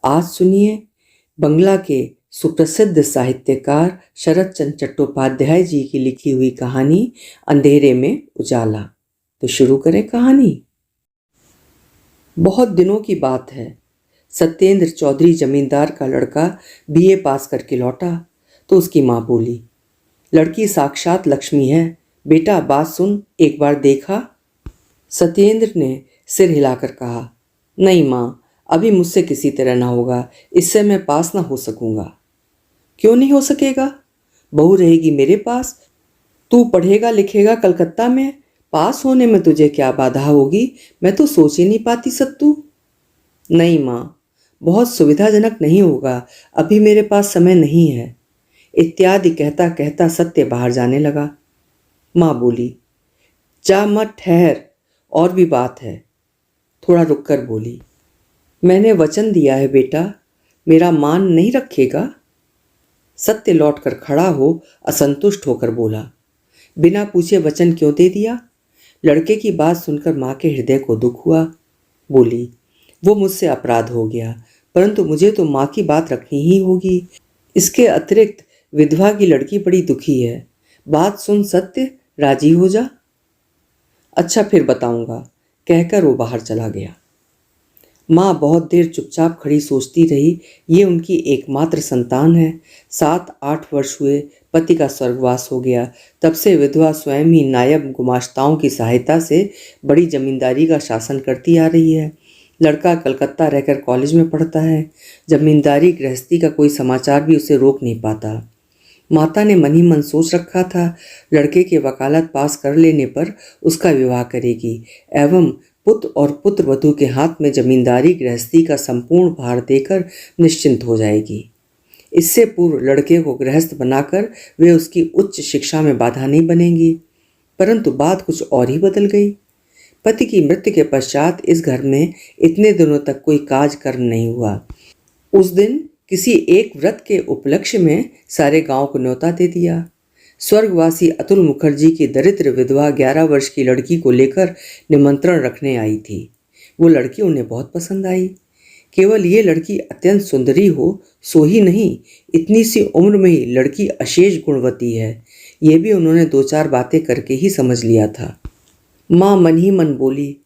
आज सुनिए बंगला के सुप्रसिद्ध साहित्यकार शरद चंद्र चट्टोपाध्याय जी की लिखी हुई कहानी अंधेरे में उजाला। तो शुरू करें कहानी। बहुत दिनों की बात है। सत्येंद्र चौधरी जमींदार का लड़का बीए पास करके लौटा तो उसकी माँ बोली, लड़की साक्षात लक्ष्मी है, बेटा बात सुन, एक बार देखा। सत्येंद्र ने सिर हिलाकर कहा, नहीं माँ, अभी मुझसे किसी तरह ना होगा, इससे मैं पास ना हो सकूंगा। क्यों नहीं हो सकेगा? बहू रहेगी मेरे पास, तू पढ़ेगा लिखेगा कलकत्ता में, पास होने में तुझे क्या बाधा होगी? मैं तो सोच ही नहीं पाती सत्तू। नहीं माँ, बहुत सुविधाजनक नहीं होगा, अभी मेरे पास समय नहीं है, इत्यादि कहता कहता सत्य बाहर जाने लगा। माँ बोली, जा मत, ठहर, और भी बात है। थोड़ा रुककर बोली, मैंने वचन दिया है बेटा, मेरा मान नहीं रखेगा? सत्य लौटकर खड़ा हो असंतुष्ट होकर बोला, बिना पूछे वचन क्यों दे दिया? लड़के की बात सुनकर माँ के हृदय को दुख हुआ। बोली, वो मुझसे अपराध हो गया, परंतु मुझे तो माँ की बात रखनी ही होगी। इसके अतिरिक्त विधवा की लड़की बड़ी दुखी है। बात सुन सत्य, राजी हो जा। अच्छा फिर बताऊंगा, कहकर वो बाहर चला गया। माँ बहुत देर चुपचाप खड़ी सोचती रही। ये उनकी एकमात्र संतान है। 7-8 वर्ष हुए पति का स्वर्गवास हो गया। तब से विधवा स्वयं ही नायब गुमाश्ताओं की सहायता से बड़ी जमींदारी का शासन करती आ रही है। लड़का कलकत्ता रहकर कॉलेज में पढ़ता है। जमींदारी गृहस्थी का कोई समाचार भी उसे रोक नहीं पाता। माता ने मन ही मन सोच रखा था, लड़के के वकालत पास कर लेने पर उसका विवाह करेगी एवं पुत्र और पुत्र वधू के हाथ में जमींदारी गृहस्थी का संपूर्ण भार देकर निश्चिंत हो जाएगी। इससे पूर्व लड़के को गृहस्थ बनाकर वे उसकी उच्च शिक्षा में बाधा नहीं बनेंगी। परंतु बात कुछ और ही बदल गई। पति की मृत्यु के पश्चात इस घर में इतने दिनों तक कोई काज कर्म नहीं हुआ। उस दिन किसी एक व्रत के उपलक्ष्य में सारे गांव को न्योता दे दिया। स्वर्गवासी अतुल मुखर्जी की दरिद्र विधवा 11 वर्ष की लड़की को लेकर निमंत्रण रखने आई थी। वो लड़की उन्हें बहुत पसंद आई। केवल ये लड़की अत्यंत सुंदरी हो सो ही नहीं, इतनी सी उम्र में ही लड़की अशेष गुणवती है, ये भी उन्होंने 2-4 बातें करके ही समझ लिया था। माँ मन ही मन बोली,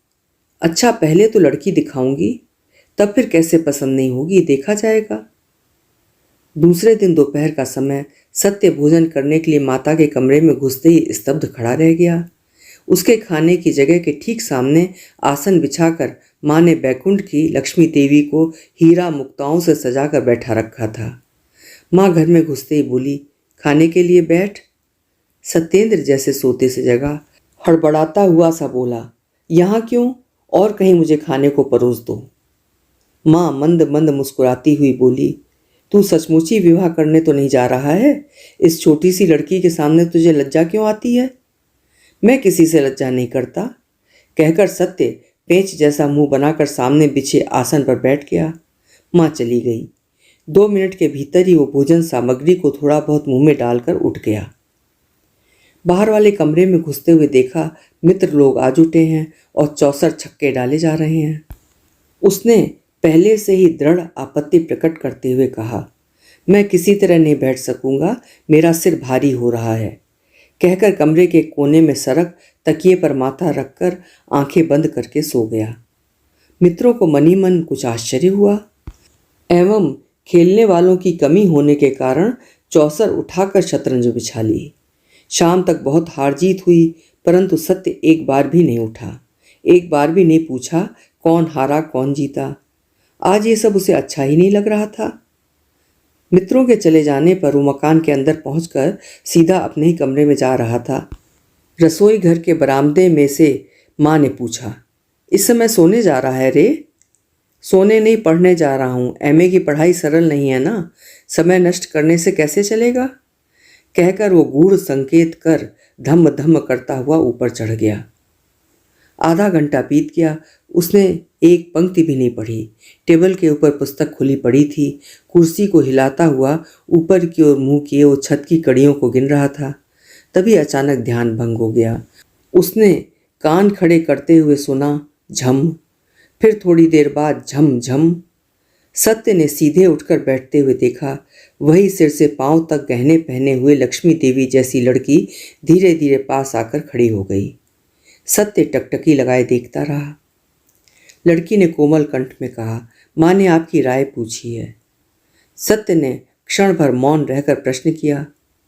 अच्छा पहले तो लड़की दिखाऊंगी, तब फिर कैसे पसंद नहीं होगी देखा जाएगा। दूसरे दिन दोपहर का समय सत्य भोजन करने के लिए माता के कमरे में घुसते ही स्तब्ध खड़ा रह गया। उसके खाने की जगह के ठीक सामने आसन बिछाकर माँ ने बैकुंठ की लक्ष्मी देवी को हीरा मुक्ताओं से सजाकर बैठा रखा था। माँ घर में घुसते ही बोली, खाने के लिए बैठ। सत्येंद्र जैसे सोते से जगा, हड़बड़ाता हुआ सा बोला, यहाँ क्यों, और कहीं मुझे खाने को परोस दो। माँ मंद मंद मुस्कुराती हुई बोली, तू सचमुच ही विवाह करने तो नहीं जा रहा है? इस छोटी सी लड़की के सामने तुझे लज्जा क्यों आती है? मैं किसी से लज्जा नहीं करता, कहकर सत्य पेंच जैसा मुंह बनाकर सामने बिछे आसन पर बैठ गया। माँ चली गई। 2 मिनट के भीतर ही वो भोजन सामग्री को थोड़ा बहुत मुंह में डालकर उठ गया। बाहर वाले कमरे में घुसते हुए देखा मित्र लोग आ जुटे हैं और 64 छक्के डाले जा रहे हैं। उसने पहले से ही दृढ़ आपत्ति प्रकट करते हुए कहा, मैं किसी तरह नहीं बैठ सकूंगा, मेरा सिर भारी हो रहा है, कहकर कमरे के कोने में सरक तकिए पर माथा रखकर आंखें बंद करके सो गया। मित्रों को मनी मन कुछ आश्चर्य हुआ एवं खेलने वालों की कमी होने के कारण चौसर उठाकर शतरंज बिछा ली। शाम तक बहुत हार जीत हुई, परंतु सत्य एक बार भी नहीं उठा, एक बार भी नहीं पूछा कौन हारा कौन जीता। आज ये सब उसे अच्छा ही नहीं लग रहा था। मित्रों के चले जाने पर वो मकान के अंदर पहुंचकर सीधा अपने ही कमरे में जा रहा था। रसोई घर के बरामदे में से माँ ने पूछा, इस समय सोने जा रहा है रे? सोने नहीं, पढ़ने जा रहा हूँ। एमए की पढ़ाई सरल नहीं है ना, समय नष्ट करने से कैसे चलेगा, कहकर वो गूढ़ संकेत कर धम धम करता हुआ ऊपर चढ़ गया। आधा घंटा बीत गया, उसने एक पंक्ति भी नहीं पढ़ी। टेबल के ऊपर पुस्तक खुली पड़ी थी। कुर्सी को हिलाता हुआ ऊपर की ओर मुंह किए वो छत की कड़ियों को गिन रहा था। तभी अचानक ध्यान भंग हो गया। उसने कान खड़े करते हुए सुना झम, फिर थोड़ी देर बाद झम झम। सत्य ने सीधे उठकर बैठते हुए देखा। वही सिर से पांव तक गहने पहने हुए लक्ष्मी देवी जैसी लड़की धीरे धीरे पास आकर खड़ी हो गई। सत्य टकटकी लगाए देखता रहा। लड़की ने कोमल कंठ में कहा, माँ ने आपकी राय पूछी है। सत्य ने क्षण भर मौन रहकर प्रश्न किया,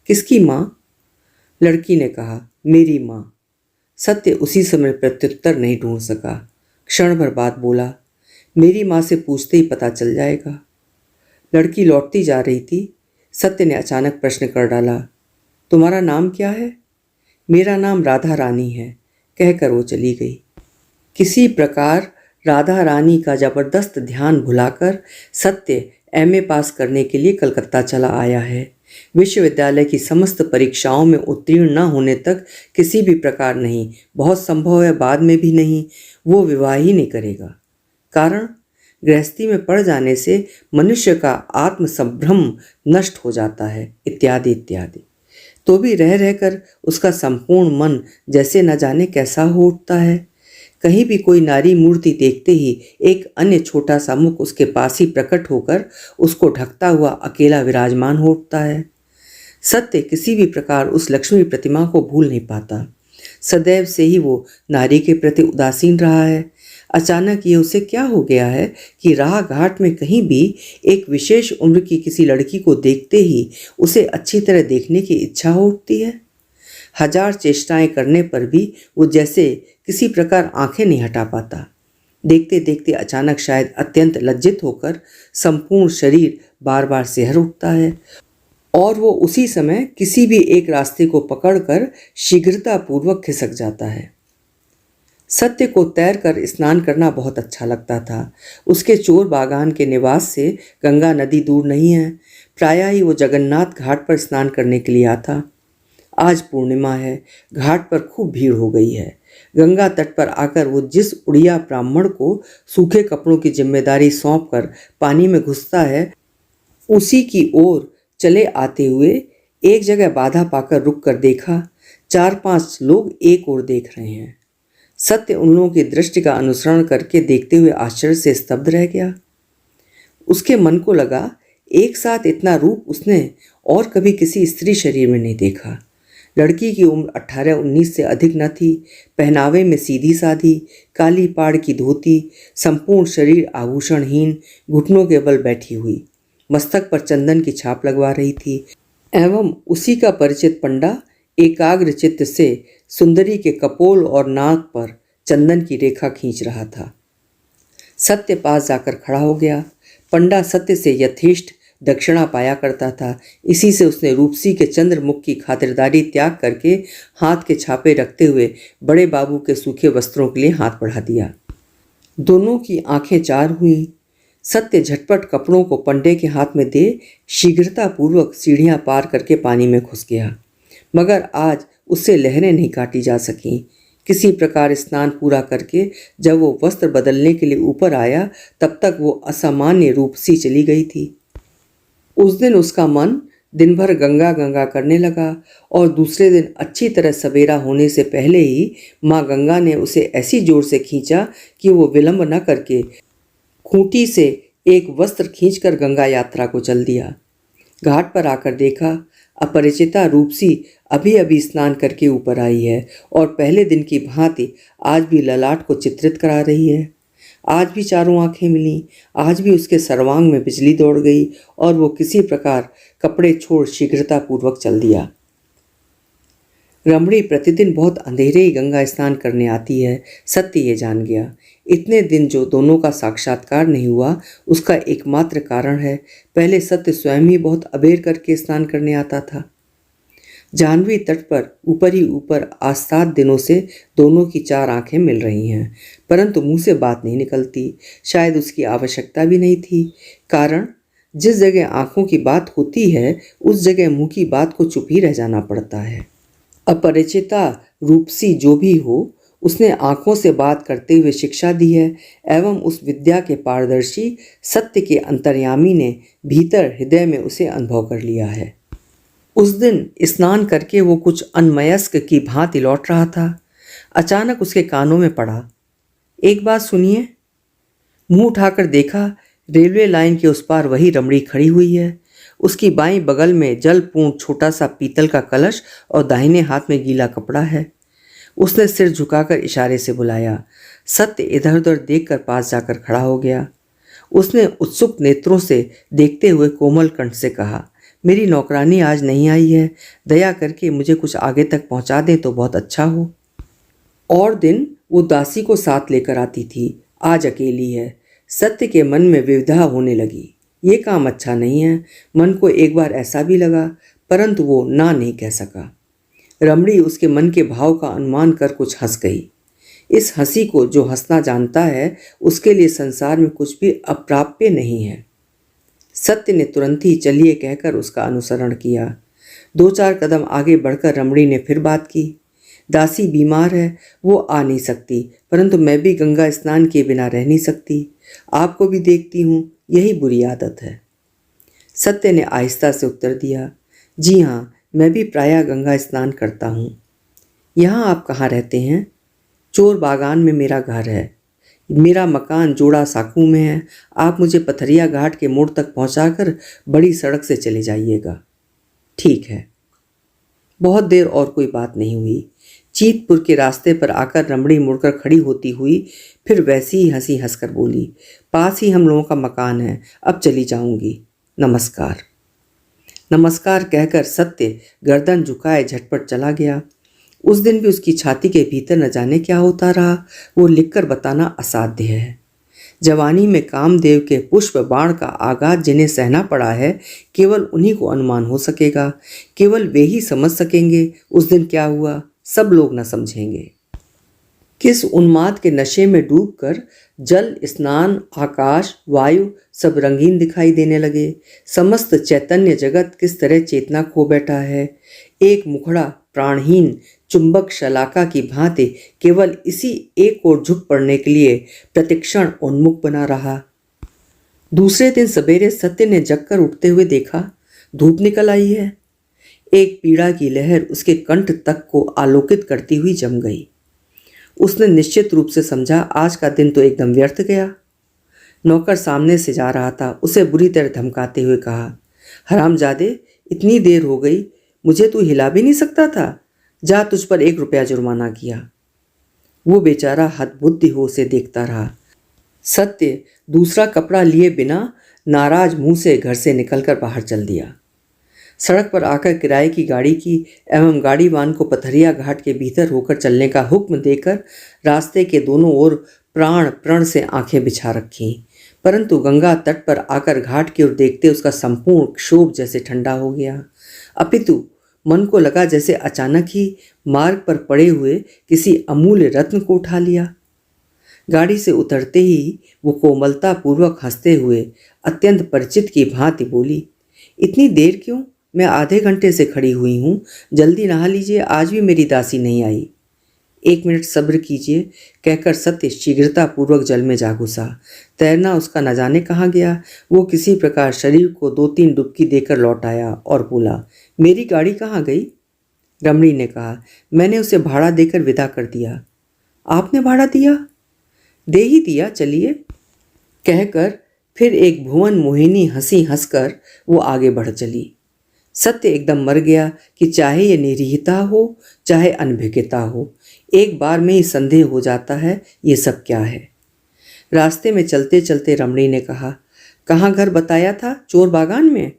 किसकी माँ? लड़की ने कहा, मेरी माँ। सत्य उसी समय प्रत्युत्तर नहीं ढूंढ सका। क्षण भर बाद बोला, मेरी माँ से पूछते ही पता चल जाएगा। लड़की लौटती जा रही थी। सत्य ने अचानक प्रश्न कर डाला, तुम्हारा नाम क्या है? मेरा नाम राधा रानी है, कहकर वो चली गई। किसी प्रकार राधा रानी का जबरदस्त ध्यान भुलाकर सत्य एमए पास करने के लिए कलकत्ता चला आया है। विश्वविद्यालय की समस्त परीक्षाओं में उत्तीर्ण न होने तक किसी भी प्रकार नहीं, बहुत संभव है बाद में भी नहीं, वो विवाह ही नहीं करेगा। कारण, गृहस्थी में पड़ जाने से मनुष्य का आत्मसंभ्रम नष्ट हो जाता है, इत्यादि इत्यादि। तो भी रह रहकर उसका संपूर्ण मन जैसे न जाने कैसा हो उठता है। कहीं भी कोई नारी मूर्ति देखते ही एक अन्य छोटा सा मुख उसके पास ही प्रकट होकर उसको ढकता हुआ अकेला विराजमान हो उठता है। सत्य किसी भी प्रकार उस लक्ष्मी प्रतिमा को भूल नहीं पाता। सदैव से ही वो नारी के प्रति उदासीन रहा है। अचानक ये उसे क्या हो गया है कि राह घाट में कहीं भी एक विशेष उम्र की किसी लड़की को देखते ही उसे अच्छी तरह देखने की इच्छा हो उठती है। हजार चेष्टाएं करने पर भी वो जैसे किसी प्रकार आंखें नहीं हटा पाता। देखते देखते अचानक शायद अत्यंत लज्जित होकर संपूर्ण शरीर बार बार सिहर उठता है और वो उसी समय किसी भी एक रास्ते को पकड़कर शीघ्रतापूर्वक खिसक जाता है। सत्य को तैरकर स्नान करना बहुत अच्छा लगता था। उसके चोर बागान के निवास से गंगा नदी दूर नहीं है। प्रायः ही वो जगन्नाथ घाट पर स्नान करने के लिए आता। आज पूर्णिमा है, घाट पर खूब भीड़ हो गई है। गंगा तट पर आकर वो जिस उड़िया ब्राह्मण को सूखे कपड़ों की जिम्मेदारी सौंपकर पानी में घुसता है, उसी की ओर चले आते हुए एक जगह बाधा पाकर रुक कर देखा। 4-5 लोग एक ओर देख रहे हैं। सत्य उन लोगों की दृष्टि का अनुसरण करके देखते हुए आश्चर्य से स्तब्ध रह गया। उसके मन को लगा, एक साथ इतना रूप उसने और कभी किसी स्त्री शरीर में नहीं देखा। लड़की की उम्र 18-19 से अधिक न थी। पहनावे में सीधी साधी काली पाड़ की धोती, संपूर्ण शरीर आभूषणहीन, घुटनों के बल बैठी हुई, मस्तक पर चंदन की छाप लगवा रही थी एवं उसी का परिचित पंडा एकाग्र चित्त से सुंदरी के कपोल और नाक पर चंदन की रेखा खींच रहा था। सत्य पास जाकर खड़ा हो गया। पंडा सत्य से यथेष्ट दक्षिणा पाया करता था। इसी से उसने रूपसी के चंद्रमुख की खातिरदारी त्याग करके हाथ के छापे रखते हुए बड़े बाबू के सूखे वस्त्रों के लिए हाथ बढ़ा दिया। दोनों की आंखें चार हुई। सत्य झटपट कपड़ों को पंडे के हाथ में दे शीघ्रतापूर्वक सीढ़ियां पार करके पानी में घुस गया। मगर आज उससे लहरें नहीं काटी जा सकीं। किसी प्रकार स्नान पूरा करके जब वो वस्त्र बदलने के लिए ऊपर आया, तब तक वो असामान्य रूप सी चली गई थी। उस दिन उसका मन दिन भर गंगा गंगा करने लगा और दूसरे दिन अच्छी तरह सवेरा होने से पहले ही माँ गंगा ने उसे ऐसी जोर से खींचा कि वो विलंब न करके खूंटी से एक वस्त्र खींचकर गंगा यात्रा को चल दिया। घाट पर आकर देखा, अपरिचिता रूपसी अभी अभी स्नान करके ऊपर आई है और पहले दिन की भांति आज भी ललाट को चित्रित करा रही है। आज भी चारों आंखें मिलीं। आज भी उसके सर्वांग में बिजली दौड़ गई और वो किसी प्रकार कपड़े छोड़ शीघ्रतापूर्वक चल दिया। रमणी प्रतिदिन बहुत अंधेरे ही गंगा स्नान करने आती है, सत्य ये जान गया। इतने दिन जो दोनों का साक्षात्कार नहीं हुआ, उसका एकमात्र कारण है, पहले सत्य स्वयं ही बहुत अबेर करके स्नान करने आता था। जाह्नवी तट पर ऊपर ही ऊपर आज 7 दिनों से दोनों की 4 आंखें मिल रही हैं, परंतु मुंह से बात नहीं निकलती। शायद उसकी आवश्यकता भी नहीं थी। कारण, जिस जगह आंखों की बात होती है उस जगह मुंह की बात को चुप ही रह जाना पड़ता है। अपरिचिता रूपसी जो भी हो, उसने आंखों से बात करते हुए शिक्षा दी है एवं उस विद्या के पारदर्शी सत्य के अंतर्यामी ने भीतर हृदय में उसे अनुभव कर लिया है। उस दिन स्नान करके वो कुछ अनमयस्क की भांति लौट रहा था। अचानक उसके कानों में पड़ा, एक बात सुनिए। मुंह उठाकर देखा, रेलवे लाइन के उस पार वही रमणी खड़ी हुई है। उसकी बाईं बगल में जलपूर्ण छोटा सा पीतल का कलश और दाहिने हाथ में गीला कपड़ा है। उसने सिर झुकाकर इशारे से बुलाया। सत्य इधर उधर देखकर पास जाकर खड़ा हो गया। उसने उत्सुक नेत्रों से देखते हुए कोमल कंठ से कहा, मेरी नौकरानी आज नहीं आई है, दया करके मुझे कुछ आगे तक पहुंचा दें तो बहुत अच्छा हो। और दिन वो दासी को साथ लेकर आती थी, आज अकेली है। सत्य के मन में विविधा होने लगी। ये काम अच्छा नहीं है। मन को एक बार ऐसा भी लगा, परंतु वो ना नहीं कह सका। रमणी उसके मन के भाव का अनुमान कर कुछ हंस गई। इस हंसी को जो हंसना जानता है उसके लिए संसार में कुछ भी अप्राप्य नहीं है। सत्य ने तुरंत ही चलिए कहकर उसका अनुसरण किया। 2-4 कदम आगे बढ़कर रमणी ने फिर बात की। दासी बीमार है, वो आ नहीं सकती, परंतु मैं भी गंगा स्नान किए बिना रह नहीं सकती। आपको भी देखती हूँ, यही बुरी आदत है। सत्य ने आहिस्ता से उत्तर दिया, जी हाँ, मैं भी प्रायः गंगा स्नान करता हूँ। यहाँ आप कहाँ रहते हैं? चोर बागान में मेरा घर है। मेरा मकान जोड़ा साकू में है। आप मुझे पथरिया घाट के मोड़ तक पहुँचाकर बड़ी सड़क से चले जाइएगा। ठीक है। बहुत देर और कोई बात नहीं हुई। चीतपुर के रास्ते पर आकर रमणी मुड़कर खड़ी होती हुई फिर वैसी ही हंसी हंसकर बोली, पास ही हम लोगों का मकान है, अब चली जाऊंगी। नमस्कार। नमस्कार कहकर सत्य गर्दन झुकाए झटपट चला गया। उस दिन भी उसकी छाती के भीतर न जाने क्या होता रहा, वो लिखकर बताना असाध्य है। जवानी में कामदेव के पुष्प बाण का आघात जिन्हें सहना पड़ा है, केवल उन्हीं को अनुमान हो सकेगा। केवल वे ही समझ सकेंगे उस दिन क्या हुआ, सब लोग न समझेंगे। किस उन्माद के नशे में डूबकर जल, स्नान, आकाश, वायु सब रंगीन दिखाई देने लगे। समस्त चैतन्य जगत किस तरह चेतना खो बैठा है। एक मुखड़ा प्राणहीन चुंबक शलाका की भांति केवल इसी एक ओर झुक पड़ने के लिए प्रतिक्षण उन्मुख बना रहा। दूसरे दिन सवेरे सत्य ने जगकर उठते हुए देखा, धूप निकल आई है। एक पीड़ा की लहर उसके कंठ तक को आलोकित करती हुई जम गई। उसने निश्चित रूप से समझा, आज का दिन तो एकदम व्यर्थ गया। नौकर सामने से जा रहा था, उसे बुरी तरह धमकाते हुए कहा, हरामजादे, इतनी देर हो गई, मुझे तू हिला भी नहीं सकता था? जा, तुझ पर 1 रुपया जुर्माना किया। वो बेचारा हतबुद्धि हो उसे देखता रहा। सत्य दूसरा कपड़ा लिए बिना नाराज मुंह से घर से निकलकर बाहर चल दिया। सड़क पर आकर किराए की गाड़ी की एवं गाड़ीवान को पथरिया घाट के भीतर होकर चलने का हुक्म देकर रास्ते के दोनों ओर प्राण प्रण से आंखें बिछा रखीं, परंतु गंगा तट पर आकर घाट की ओर देखते उसका संपूर्ण क्षोभ जैसे ठंडा हो गया। अपितु मन को लगा जैसे अचानक ही मार्ग पर पड़े हुए किसी अमूल्य रत्न को उठा लिया। गाड़ी से उतरते ही वो कोमलता पूर्वक हंसते हुए अत्यंत परिचित की भांति बोली, इतनी देर क्यों? मैं आधे घंटे से खड़ी हुई हूँ, जल्दी नहा लीजिए, आज भी मेरी दासी नहीं आई। 1 मिनट सब्र कीजिए कहकर सत्य शीघ्रता पूर्वक जल में जा घुसा। तैरना उसका न जाने कहाँ गया। वो किसी प्रकार शरीर को 2-3 डुबकी देकर लौट आया और बोला, मेरी गाड़ी कहाँ गई? रमणी ने कहा, मैंने उसे भाड़ा देकर विदा कर दिया। आपने भाड़ा दिया? दे ही दिया, चलिए कहकर फिर एक भुवन मोहिनी हंसी हंसकर वो आगे बढ़ चली। सत्य एकदम मर गया कि चाहे ये निरीहता हो चाहे अनभिज्ञता हो, एक बार में ही संदेह हो जाता है ये सब क्या है। रास्ते में चलते चलते रमणी ने कहा, कहाँ घर बताया था? चोर बागान में?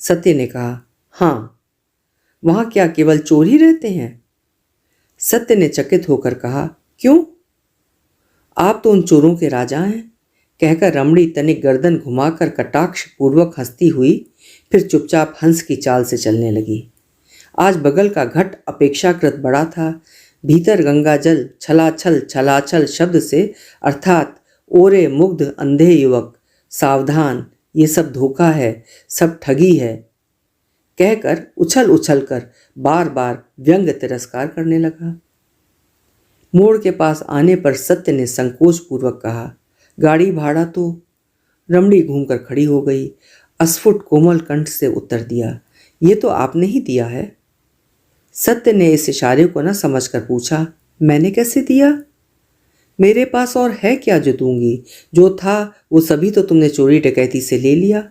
सत्य ने कहा, हाँ। वहाँ क्या केवल चोर ही रहते हैं? सत्य ने चकित होकर कहा, क्यों? आप तो उन चोरों के राजा हैं। कहकर रमणी तनिक गर्दन घुमाकर कटाक्ष पूर्वक हंसती हुई फिर चुपचाप हंस की चाल से चलने लगी। आज बगल का घट अपेक्षाकृत बड़ा था। भीतर गंगा जल छलाछल छलाछल शब्द से, अर्थात ओरे मुग्ध अंधे युवक, सावधान, ये सब धोखा है, सब ठगी है, कहकर उछल उछल कर बार बार व्यंग तिरस्कार करने लगा। मोड़ के पास आने पर सत्य ने संकोच पूर्वक कहा, गाड़ी भाड़ा तो? रमणी घूमकर खड़ी हो गई। अस्फुट कोमल कंठ से उत्तर दिया, ये तो आपने ही दिया है। सत्य ने इस इशारे को न समझकर पूछा, मैंने कैसे दिया? मेरे पास और है क्या जो दूंगी? जो था वो सभी तो तुमने चोरी डकैती से ले लिया।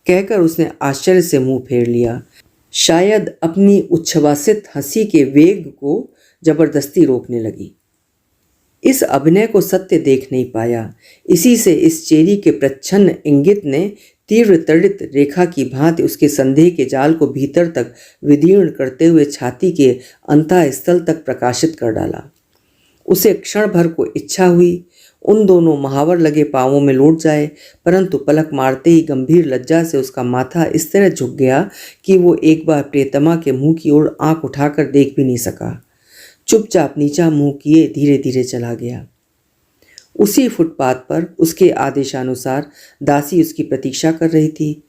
कहकर उसने आश्चर्य से मुंह फेर लिया, शायद अपनी उच्छ्वासित हंसी के वेग को जबरदस्ती रोकने लगी। इस अभिनय को सत्य देख नहीं पाया। इसी से इस चेरी के प्रच्छन्न इंगित ने तीव्र तड़ित रेखा की भांति उसके संदेह के जाल को भीतर तक विदीर्ण करते हुए छाती के अंतःस्थल तक प्रकाशित कर डाला। उसे क्षण भर को इच्छा हुई उन दोनों महावर लगे पांवों में लौट जाए, परंतु पलक मारते ही गंभीर लज्जा से उसका माथा इस तरह झुक गया कि वो एक बार प्रियतमा के मुंह की ओर आंख उठाकर देख भी नहीं सका। चुपचाप नीचा मुंह किए धीरे धीरे चला गया। उसी फुटपाथ पर उसके आदेशानुसार दासी उसकी प्रतीक्षा कर रही थी।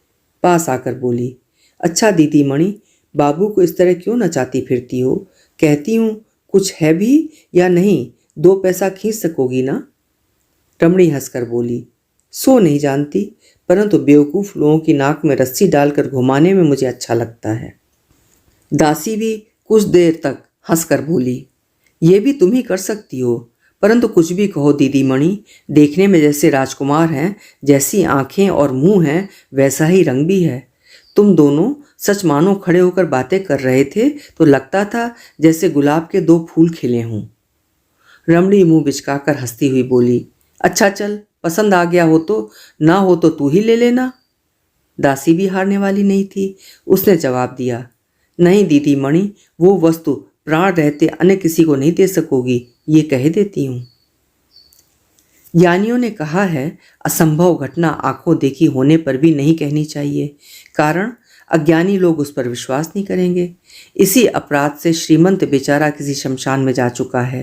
पास आकर बोली, अच्छा दीदी मणि, बाबू को इस तरह क्यों नचाती फिरती हो? कहती हूँ कुछ है भी या नहीं, 2 पैसा खींच सकोगी ना? रमणी हंसकर बोली, सो नहीं जानती, परंतु बेवकूफ़ लोगों की नाक में रस्सी डालकर घुमाने में मुझे अच्छा लगता है। दासी भी कुछ देर तक हंसकर बोली, ये भी तुम ही कर सकती हो, परंतु कुछ भी कहो दीदी मणि, देखने में जैसे राजकुमार हैं, जैसी आंखें और मुंह हैं, वैसा ही रंग भी है। तुम दोनों सच मानो खड़े होकर बातें कर रहे थे तो लगता था जैसे गुलाब के 2 फूल खिले हों। रमणी मुंह बिचकाकर हंसती हुई बोली, अच्छा चल, पसंद आ गया हो तो, ना हो तो तू ही ले लेना। दासी भी हारने वाली नहीं थी। उसने जवाब दिया, नहीं दीदी मणि, वो वस्तु प्राण रहते अन्य किसी को नहीं दे सकोगी, ये कह देती हूँ। ज्ञानियों ने कहा है, असंभव घटना आंखों देखी होने पर भी नहीं कहनी चाहिए, कारण अज्ञानी लोग उस पर विश्वास नहीं करेंगे। इसी अपराध से श्रीमंत बेचारा किसी शमशान में जा चुका है।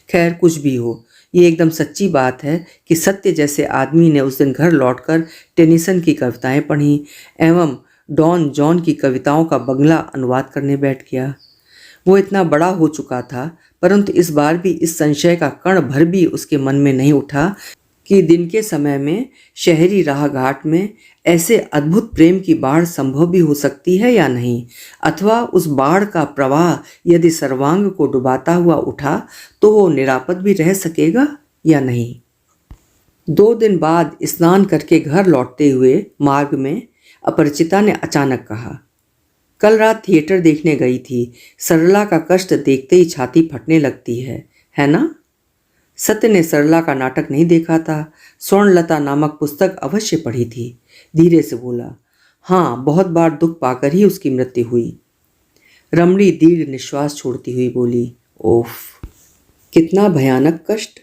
खैर कुछ भी हो, ये एकदम सच्ची बात है कि सत्य जैसे आदमी ने उस दिन घर लौटकर टेनिसन की कविताएं पढ़ी एवं डॉन जॉन की कविताओं का बंगला अनुवाद करने बैठ गया। वो इतना बड़ा हो चुका था, परंतु इस बार भी इस संशय का कण भर भी उसके मन में नहीं उठा कि दिन के समय में शहरी राह घाट में ऐसे अद्भुत प्रेम की बाढ़ संभव भी हो सकती है या नहीं, अथवा उस बाढ़ का प्रवाह यदि सर्वांग को डुबाता हुआ उठा तो वो निरापद भी रह सकेगा या नहीं। 2 दिन बाद स्नान करके घर लौटते हुए मार्ग में अपरिचिता ने अचानक कहा, कल रात थिएटर देखने गई थी, सरला का कष्ट देखते ही छाती फटने लगती है ना? सत्य ने सरला का नाटक नहीं देखा था, स्वर्णलता नामक पुस्तक अवश्य पढ़ी थी। धीरे से बोला, हाँ, बहुत बार दुख पाकर ही उसकी मृत्यु हुई। रमणी दीर्घ निश्वास छोड़ती हुई बोली, ओफ, कितना भयानक कष्ट।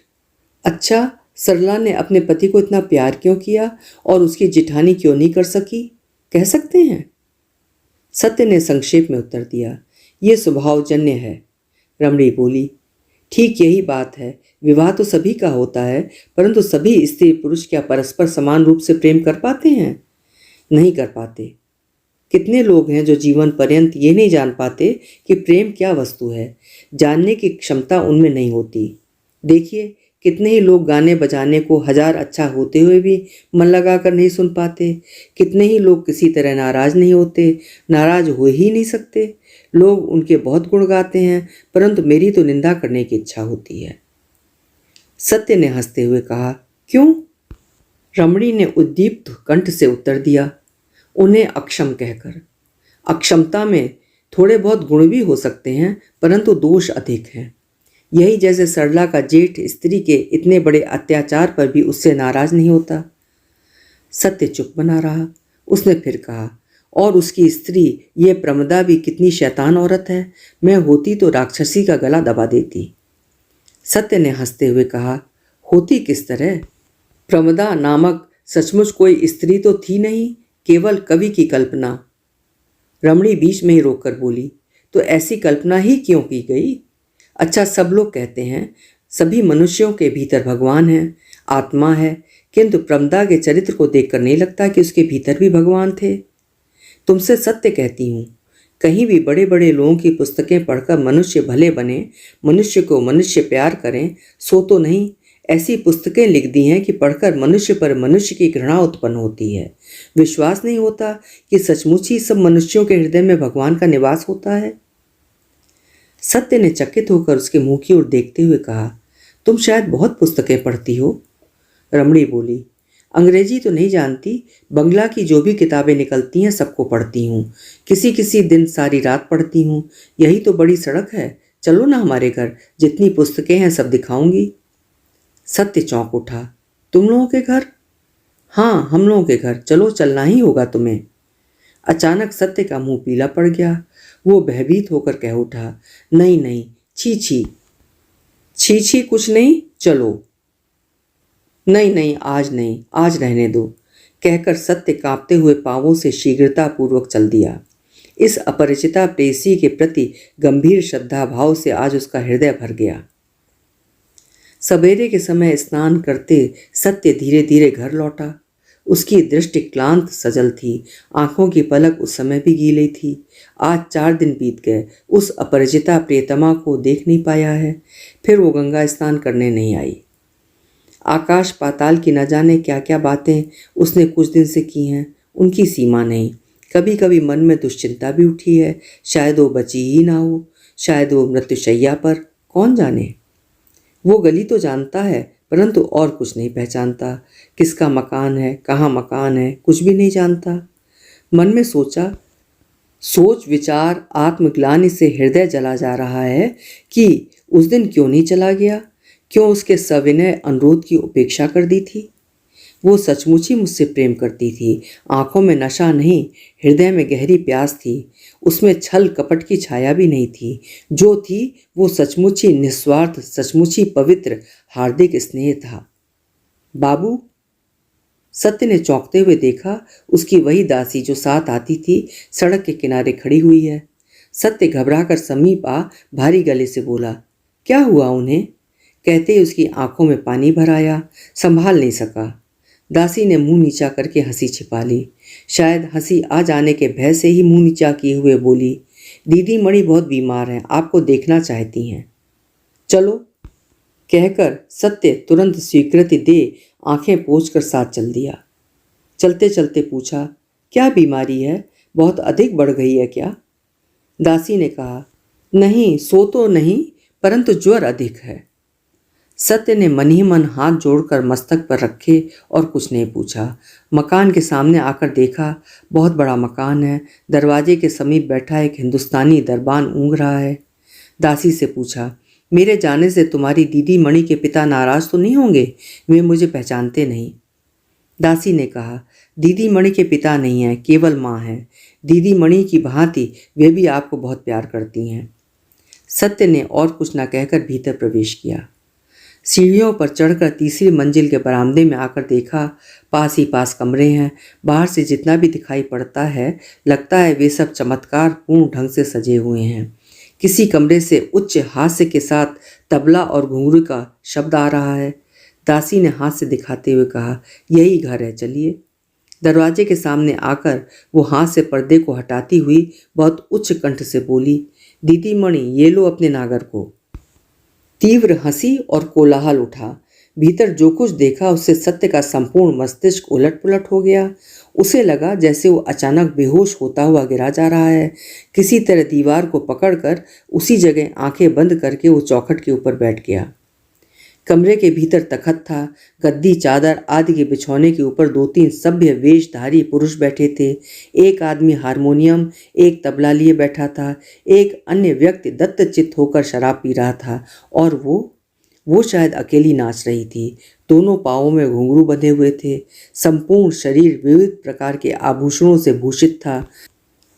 अच्छा, सरला ने अपने पति को इतना प्यार क्यों किया और उसकी जिठानी क्यों नहीं कर सकी, कह सकते हैं? सत्य ने संक्षेप में उत्तर दिया, ये स्वभावजन्य है। रमणी बोली, ठीक यही बात है, विवाह तो सभी का होता है, परंतु सभी स्त्री पुरुष क्या परस्पर समान रूप से प्रेम कर पाते हैं? नहीं कर पाते। कितने लोग हैं जो जीवन पर्यंत ये नहीं जान पाते कि प्रेम क्या वस्तु है, जानने की क्षमता उनमें नहीं होती। देखिए, कितने ही लोग गाने बजाने को 1000 अच्छा होते हुए भी मन लगाकर नहीं सुन पाते। कितने ही लोग किसी तरह नाराज नहीं होते, नाराज हो ही नहीं सकते। लोग उनके बहुत गुण गाते हैं, परंतु मेरी तो निंदा करने की इच्छा होती है। सत्य ने हंसते हुए कहा, क्यों? रमणी ने उद्दीप्त कंठ से उत्तर दिया, उन्हें अक्षम कहकर। अक्षमता में थोड़े बहुत गुण भी हो सकते हैं, परंतु दोष अधिक हैं। यही जैसे सरला का जेठ स्त्री के इतने बड़े अत्याचार पर भी उससे नाराज नहीं होता। सत्य चुप बना रहा। उसने फिर कहा, और उसकी स्त्री ये प्रमदा भी कितनी शैतान औरत है, मैं होती तो राक्षसी का गला दबा देती। सत्य ने हंसते हुए कहा, होती किस तरह? प्रमदा नामक सचमुच कोई स्त्री तो थी नहीं, केवल कवि की कल्पना। रमणी बीच में ही रोककर बोली, तो ऐसी कल्पना ही क्यों की गई? अच्छा, सब लोग कहते हैं सभी मनुष्यों के भीतर भगवान है, आत्मा है, किंतु प्रमदा के चरित्र को देखकर नहीं लगता कि उसके भीतर भी भगवान थे। तुमसे सत्य कहती हूँ, कहीं भी बड़े बड़े लोगों की पुस्तकें पढ़कर मनुष्य भले बने, मनुष्य को मनुष्य प्यार करें, सो तो नहीं। ऐसी पुस्तकें लिख दी हैं कि पढ़कर मनुष्य पर मनुष्य की घृणा उत्पन्न होती है। विश्वास नहीं होता कि सचमुच ही सब मनुष्यों के हृदय में भगवान का निवास होता है। सत्य ने चकित होकर उसके मुंह की ओर देखते हुए कहा, तुम शायद बहुत पुस्तकें पढ़ती हो। रमणी बोली, अंग्रेजी तो नहीं जानती, बंगला की जो भी किताबें निकलती हैं सबको पढ़ती हूँ। किसी किसी दिन सारी रात पढ़ती हूँ। यही तो बड़ी सड़क है, चलो ना हमारे घर, जितनी पुस्तकें हैं सब दिखाऊंगी। सत्य चौंक उठा, तुम लोगों के घर? हाँ, हम लोगों के घर, चलो चलना ही होगा तुम्हें। अचानक सत्य का मुंह पीला पड़ गया। वो भयभीत होकर कह उठा, नहीं नहीं, छी छी, छी छी कुछ नहीं, चलो। नहीं नहीं, आज नहीं, आज रहने दो, कहकर सत्य कांपते हुए पांवों से शीघ्रता पूर्वक चल दिया। इस अपरिचिता प्रेसी के प्रति गंभीर श्रद्धा भाव से आज उसका हृदय भर गया। सवेरे के समय स्नान करते सत्य धीरे धीरे घर लौटा। उसकी दृष्टि क्लांत सजल थी, आंखों की पलक उस समय भी गीली थी। आज 4 दिन बीत गए, उस अपरिचिता प्रियतमा को देख नहीं पाया है। फिर वो गंगा स्नान करने नहीं आई। आकाश पाताल की न जाने क्या क्या बातें उसने कुछ दिन से की हैं, उनकी सीमा नहीं। कभी कभी मन में दुश्चिंता भी उठी है, शायद वो बची ही ना हो, शायद वो मृत्युशैया पर, कौन जाने। वो गली तो जानता है, परंतु और कुछ नहीं पहचानता। किसका मकान है, कहाँ मकान है, कुछ भी नहीं जानता। मन में सोचा, सोच विचार आत्मग्लानि से हृदय जला जा रहा है कि उस दिन क्यों नहीं चला गया, क्यों उसके सविनय अनुरोध की उपेक्षा कर दी थी। वो सचमुच ही मुझसे प्रेम करती थी। आंखों में नशा नहीं, हृदय में गहरी प्यास थी। उसमें छल कपट की छाया भी नहीं थी। जो थी वो सचमुच ही निस्वार्थ, सचमुच ही पवित्र, हार्दिक स्नेह था। बाबू, सत्य ने चौंकते हुए देखा, उसकी वही दासी जो साथ आती थी सड़क के किनारे खड़ी हुई है। सत्य घबराकर समीप आ भारी गले से बोला, क्या हुआ उन्हें? कहते ही उसकी आंखों में पानी भर आया, संभाल नहीं सका। दासी ने मुंह नीचा करके हंसी छिपा ली। शायद हंसी आ जाने के भय से ही मुंह नीचा किए हुए बोली, दीदी मणि बहुत बीमार हैं, आपको देखना चाहती हैं। चलो, कहकर सत्य तुरंत स्वीकृति दे आंखें पोंछकर साथ चल दिया। चलते चलते पूछा, क्या बीमारी है, बहुत अधिक बढ़ गई है क्या? दासी ने कहा, नहीं, सो तो नहीं, परंतु ज्वर अधिक है। सत्य ने मन ही मन हाथ जोड़कर मस्तक पर रखे और कुछ नहीं पूछा। मकान के सामने आकर देखा, बहुत बड़ा मकान है। दरवाजे के समीप बैठा एक हिंदुस्तानी दरबान ऊँघ रहा है। दासी से पूछा, मेरे जाने से तुम्हारी दीदी मणि के पिता नाराज तो नहीं होंगे? वे मुझे पहचानते नहीं। दासी ने कहा, दीदी मणि के पिता नहीं हैं, केवल माँ हैं। दीदी मणि की भांति वे भी आपको बहुत प्यार करती हैं। सत्य ने और कुछ न कहकर भीतर प्रवेश किया। सीढ़ियों पर चढ़कर तीसरी मंजिल के बरामदे में आकर देखा, पास ही पास कमरे हैं। बाहर से जितना भी दिखाई पड़ता है, लगता है वे सब चमत्कार पूर्ण ढंग से सजे हुए हैं। किसी कमरे से उच्च हास्य के साथ तबला और घुंघरू का शब्द आ रहा है। दासी ने हाथ से दिखाते हुए कहा, यही घर है, चलिए। दरवाजे के सामने आकर वो हाथ से पर्दे को हटाती हुई बहुत उच्च कंठ से बोली, दीदी मणि, ये लो अपने नागर को। तीव्र हंसी और कोलाहल उठा। भीतर जो कुछ देखा उससे सत्य का संपूर्ण मस्तिष्क उलट पुलट हो गया। उसे लगा जैसे वो अचानक बेहोश होता हुआ गिरा जा रहा है। किसी तरह दीवार को पकड़कर उसी जगह आंखें बंद करके वो चौखट के ऊपर बैठ गया। कमरे के भीतर तखत था। गद्दी, चादर आदि के बिछौने के ऊपर 2-3 सभ्य वेशधारी पुरुष बैठे थे। एक आदमी हारमोनियम, एक तबला लिए बैठा था। एक अन्य व्यक्ति दत्तचित्त होकर शराब पी रहा था और वो शायद अकेली नाच रही थी। दोनों पाँवों में घुंघरू बंधे हुए थे। संपूर्ण शरीर विविध प्रकार के आभूषणों से भूषित था।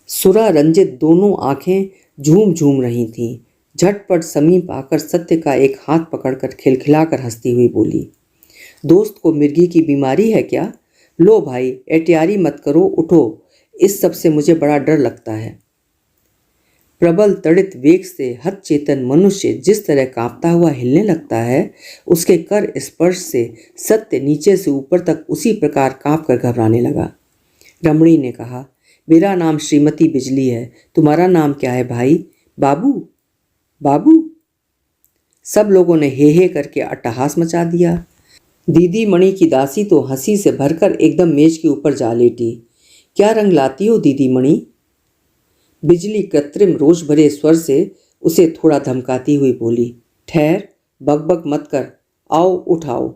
सुरा रंजित दोनों आंखें झूम झूम रही थीं। झटपट समीप आकर सत्य का एक हाथ पकड़कर खिलखिलाकर हंसती हुई बोली, दोस्त को मिर्गी की बीमारी है क्या? लो भाई, एटियारी मत करो, उठो, इस सब से मुझे बड़ा डर लगता है। प्रबल तड़ित वेग से हत चेतन मनुष्य जिस तरह कांपता हुआ हिलने लगता है, उसके कर स्पर्श से सत्य नीचे से ऊपर तक उसी प्रकार कांप कर घबराने लगा। रमणी ने कहा, मेरा नाम श्रीमती बिजली है, तुम्हारा नाम क्या है भाई? बाबू, बाबू। सब लोगों ने हे करके अट्टहास मचा दिया। दीदी मणि की दासी तो हंसी से भरकर एकदम मेज के ऊपर जा लेटी। क्या रंग लाती हो दीदी मणि? बिजली कृत्रिम रोष भरे स्वर से उसे थोड़ा धमकाती हुई बोली, ठहर, बकबक मत कर, आओ उठाओ,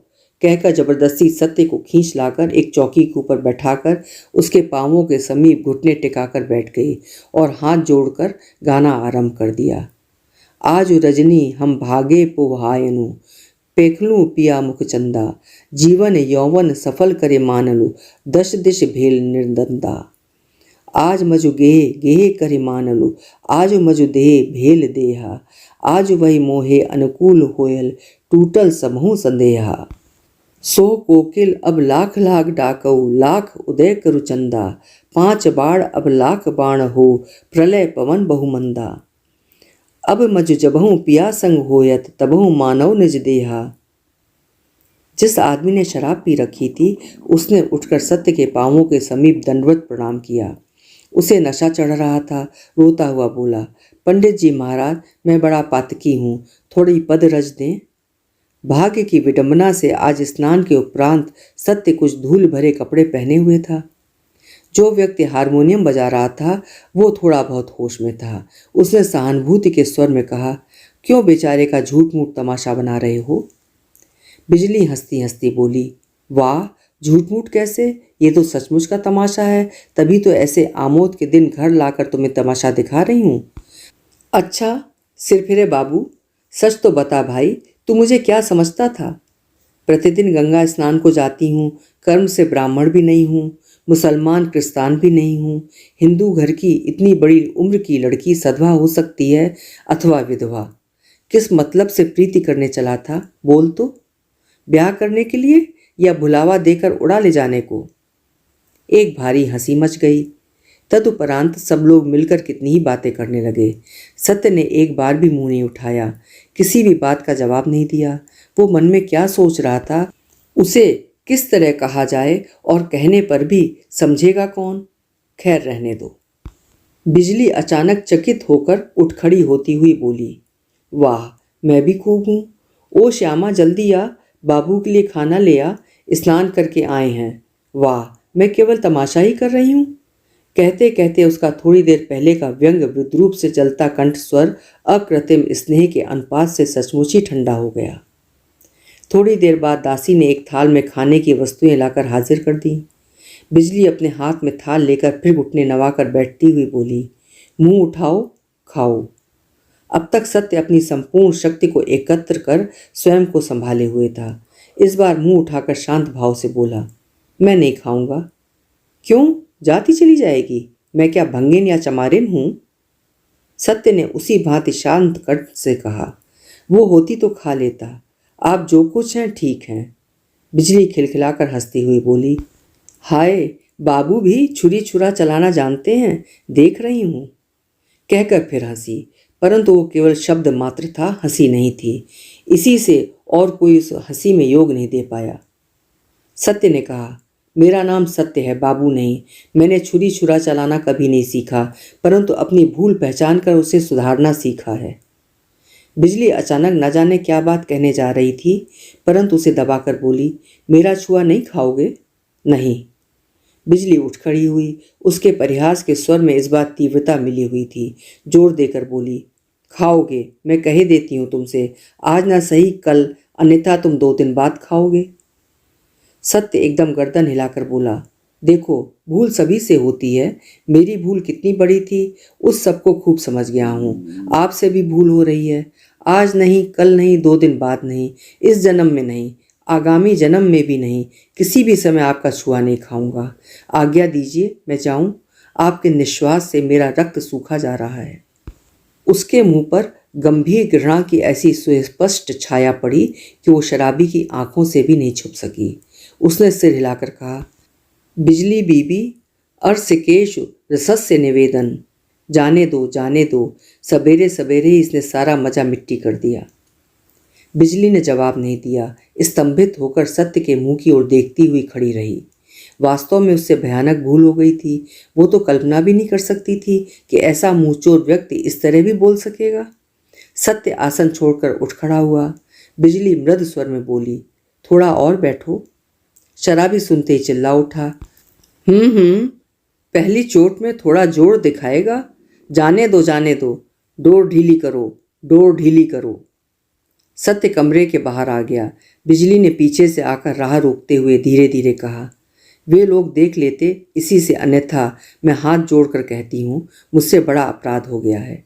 कहकर जबरदस्ती सत्य को खींच लाकर एक चौकी के ऊपर बैठाकर उसके पांवों के समीप घुटने टिकाकर बैठ गई और हाथ जोड़कर गाना आरंभ कर दिया। आज रजनी हम भागे पोहायनु, पेखलू पिया मुख चंदा, जीवन यौवन सफल करे मानलु, दश दिश भेल निर्दंदा। आज मजु गेह गेह करे मानलु, आज मजु देह भेल देहा, आज वही मोहे अनुकूल होयल, टूटल समूह संदेहा। सो कोकिल अब लाख लाख डाकऊ, लाख उदय करु चंदा, पांच बाण अब लाख बाण हो, प्रलय पवन बहुमंदा। अब मजु जबहू पिया संग होयत, तबहू मानव निज देहा। जिस आदमी ने शराब पी रखी थी उसने उठकर सत्य के पांवों के समीप दंडवत प्रणाम किया। उसे नशा चढ़ रहा था। रोता हुआ बोला, पंडित जी महाराज, मैं बड़ा पातकी हूँ, थोड़ी पद रज दें। भाग्य की विडंबना से आज स्नान के उपरांत सत्य कुछ धूल भरे कपड़े पहने हुए था। जो व्यक्ति हारमोनियम बजा रहा था वो थोड़ा बहुत होश में था। उसने सहानुभूति के स्वर में कहा, क्यों बेचारे का झूठ मूठ तमाशा बना रहे हो? बिजली हंसती हंसती बोली, वाह, झूठ मूठ कैसे, ये तो सचमुच का तमाशा है, तभी तो ऐसे आमोद के दिन घर लाकर तुम्हें तमाशा दिखा रही हूँ। अच्छा सिर फिरे बाबू, सच तो बता भाई, तू मुझे क्या समझता था? प्रतिदिन गंगा स्नान को जाती हूँ, कर्म से ब्राह्मण भी नहीं हूँ, मुसलमान क्रिस्तान भी नहीं हूँ, हिंदू घर की इतनी बड़ी उम्र की लड़की सधवा हो सकती है अथवा विधवा। किस मतलब से प्रीति करने चला था, बोल तो? ब्याह करने के लिए या भुलावा देकर उड़ा ले जाने को? एक भारी हंसी मच गई। तदुपरांत सब लोग मिलकर कितनी ही बातें करने लगे। सत्य ने एक बार भी मुंह नहीं उठाया, किसी भी बात का जवाब नहीं दिया। वो मन में क्या सोच रहा था, उसे किस तरह कहा जाए और कहने पर भी समझेगा कौन? खैर रहने दो। बिजली अचानक चकित होकर उठ खड़ी होती हुई बोली, वाह, मैं भी खूब हूँ। ओ श्यामा, जल्दी आ, बाबू के लिए खाना ले आ, स्नान करके आए हैं। वाह, मैं केवल तमाशा ही कर रही हूँ। कहते कहते उसका थोड़ी देर पहले का व्यंग विद्रूप से चलता कंठ स्वर अकृत्रिम स्नेह के अनुपात से सचमुच ही ठंडा हो गया। थोड़ी देर बाद दासी ने एक थाल में खाने की वस्तुएं लाकर हाजिर कर दी। बिजली अपने हाथ में थाल लेकर फिर घुटने नवाकर बैठती हुई बोली, मुंह उठाओ, खाओ। अब तक सत्य अपनी संपूर्ण शक्ति को एकत्र कर स्वयं को संभाले हुए था। इस बार मुंह उठाकर शांत भाव से बोला, मैं नहीं खाऊंगा। क्यों, जाती चली जाएगी? मैं क्या भंगिन या चमारिन हूं? सत्य ने उसी भांति शांत कंठ से कहा, वो होती तो खा लेता, आप जो कुछ हैं ठीक हैं। बिजली खिलखिलाकर हंसती हुई बोली, हाय, बाबू भी छुरी छुरा चलाना जानते हैं, देख रही हूं। कहकर फिर हंसी, परंतु वो केवल शब्द मात्र था, हंसी नहीं थी। इसी से और कोई उस हंसी में योग नहीं दे पाया। सत्य ने कहा, मेरा नाम सत्य है, बाबू नहीं। मैंने छुरी छुरा चलाना कभी नहीं सीखा, परंतु अपनी भूल पहचान कर उसे सुधारना सीखा है। बिजली अचानक न जाने क्या बात कहने जा रही थी, परंतु उसे दबाकर बोली, मेरा छुआ नहीं खाओगे? नहीं। बिजली उठ खड़ी हुई। उसके परिहास के स्वर में इस बार तीव्रता मिली हुई थी। जोर देकर बोली, खाओगे, मैं कह देती हूँ तुमसे, आज ना सही कल, अन्यथा तुम 2 दिन बाद खाओगे। सत्य एकदम गर्दन हिलाकर बोला, देखो, भूल सभी से होती है, मेरी भूल कितनी बड़ी थी उस सबको खूब समझ गया हूँ। आपसे भी भूल हो रही है, आज नहीं, कल नहीं, 2 दिन बाद नहीं, इस जन्म में नहीं, आगामी जन्म में भी नहीं, किसी भी समय आपका छुआ नहीं खाऊंगा। आज्ञा दीजिए, मैं जाऊं, आपके निश्वास से मेरा रक्त सूखा जा रहा है। उसके मुंह पर गंभीर घृणा की ऐसी सुस्पष्ट छाया पड़ी कि वो शराबी की आंखों से भी नहीं छुप सकी। उसने सिर हिलाकर कहा, बिजली बीबी, अर्षकेश रसस्य निवेदन, जाने दो, जाने दो, सवेरे सवेरे ही इसने सारा मजा मिट्टी कर दिया। बिजली ने जवाब नहीं दिया। स्तंभित होकर सत्य के मुंह की ओर देखती हुई खड़ी रही। वास्तव में उससे भयानक भूल हो गई थी। वो तो कल्पना भी नहीं कर सकती थी कि ऐसा मुंहचोर व्यक्ति इस तरह भी बोल सकेगा। सत्य आसन छोड़कर उठ खड़ा हुआ। बिजली मृदु स्वर में बोली, थोड़ा और बैठो। शराबी सुनते ही चिल्ला उठा, पहली चोट में थोड़ा जोर दिखाएगा, जाने दो, जाने दो, डोर ढीली करो, डोर ढीली करो। सत्य कमरे के बाहर आ गया। बिजली ने पीछे से आकर राह रोकते हुए धीरे धीरे कहा, वे लोग देख लेते इसी से, अन्यथा मैं हाथ जोड़कर कहती हूँ मुझसे बड़ा अपराध हो गया है।